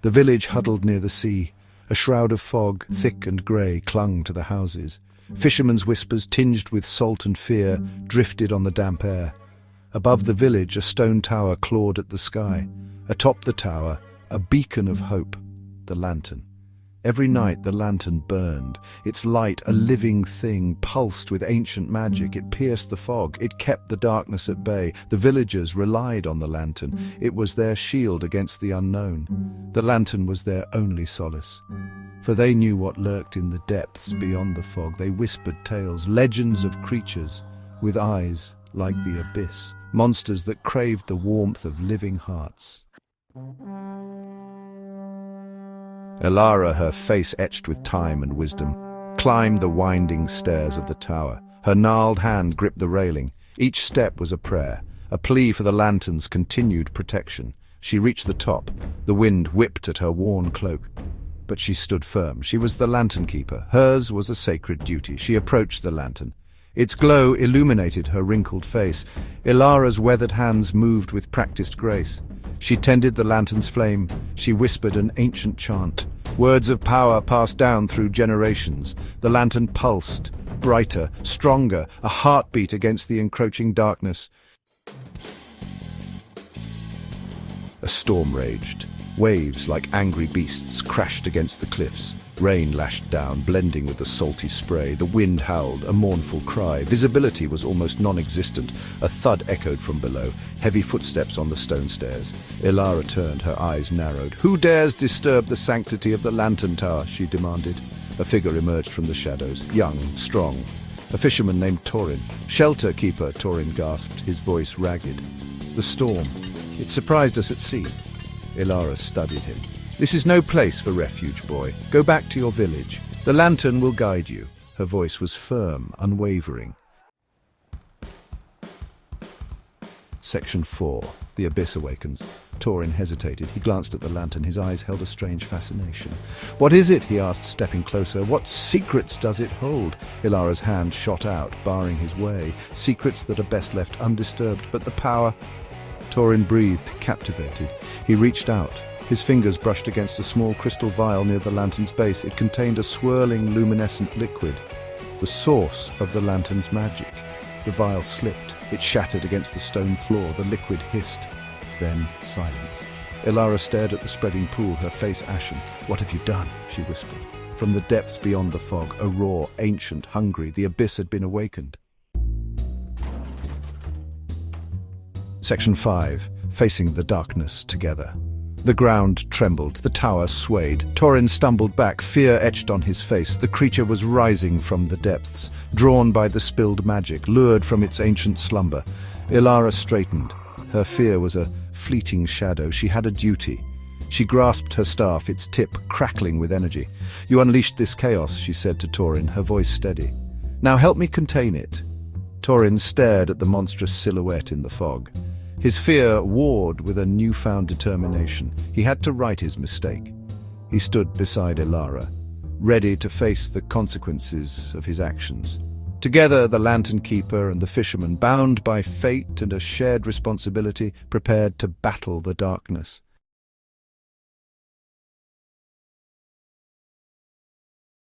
The village huddled near the sea. A shroud of fog, thick and grey, clung to the houses. Fishermen's whispers, tinged with salt and fear, drifted on the damp air. Above the village, a stone tower clawed at the sky. Atop the tower, a beacon of hope, the lantern. Every night the lantern burned. Its light, a living thing, pulsed with ancient magic. It pierced the fog. It kept the darkness at bay. The villagers relied on the lantern. It was their shield against the unknown. The lantern was their only solace. For they knew what lurked in the depths beyond the fog. They whispered tales, legends of creatures with eyes like the abyss, monsters that craved the warmth of living hearts. Elara, her face etched with time and wisdom, climbed the winding stairs of the tower. Her gnarled hand gripped the railing. Each step was a prayer, a plea for the lantern's continued protection. She reached the top. The wind whipped at her worn cloak. But she stood firm. She was the lantern keeper. Hers was a sacred duty. She approached the lantern. Its glow illuminated her wrinkled face. Elara's weathered hands moved with practiced grace. She tended the lantern's flame. She whispered an ancient chant. Words of power passed down through generations. The lantern pulsed, brighter, stronger, a heartbeat against the encroaching darkness. A storm raged. Waves, like angry beasts, crashed against the cliffs. Rain lashed down, blending with the salty spray. The wind howled, a mournful cry. Visibility was almost non-existent. A thud echoed from below. Heavy footsteps on the stone stairs. Elara turned, her eyes narrowed. "Who dares disturb the sanctity of the lantern tower?" she demanded. A figure emerged from the shadows, young, strong. A fisherman named Torin. "Shelter keeper," Torin gasped, his voice ragged. "The storm. It surprised us at sea." Elara studied him. "This is no place for refuge, boy. Go back to your village. The lantern will guide you." Her voice was firm, unwavering. Section 4. The Abyss Awakens. Torin hesitated. He glanced at the lantern. His eyes held a strange fascination. "What is it?" he asked, stepping closer. "What secrets does it hold?" Ilara's hand shot out, barring his way. Secrets that are best left undisturbed. But the power... Torin breathed, captivated. He reached out. His fingers brushed against a small crystal vial near the lantern's base. It contained a swirling, luminescent liquid, the source of the lantern's magic. The vial slipped. It shattered against the stone floor. The liquid hissed. Then silence. Elara stared at the spreading pool, her face ashen. "What have you done?" she whispered. From the depths beyond the fog, a roar, ancient, hungry, the abyss had been awakened. Section 5. Facing the darkness together. The ground trembled, the tower swayed. Torin stumbled back, fear etched on his face. The creature was rising from the depths, drawn by the spilled magic, lured from its ancient slumber. Elara straightened. Her fear was a fleeting shadow. She had a duty. She grasped her staff, its tip crackling with energy. "You unleashed this chaos," she said to Torin, her voice steady. "Now help me contain it." Torin stared at the monstrous silhouette in the fog. His fear warred with a newfound determination. He had to right his mistake. He stood beside Elara, ready to face the consequences of his actions. Together, the lantern keeper and the fisherman, bound by fate and a shared responsibility, prepared to battle the darkness.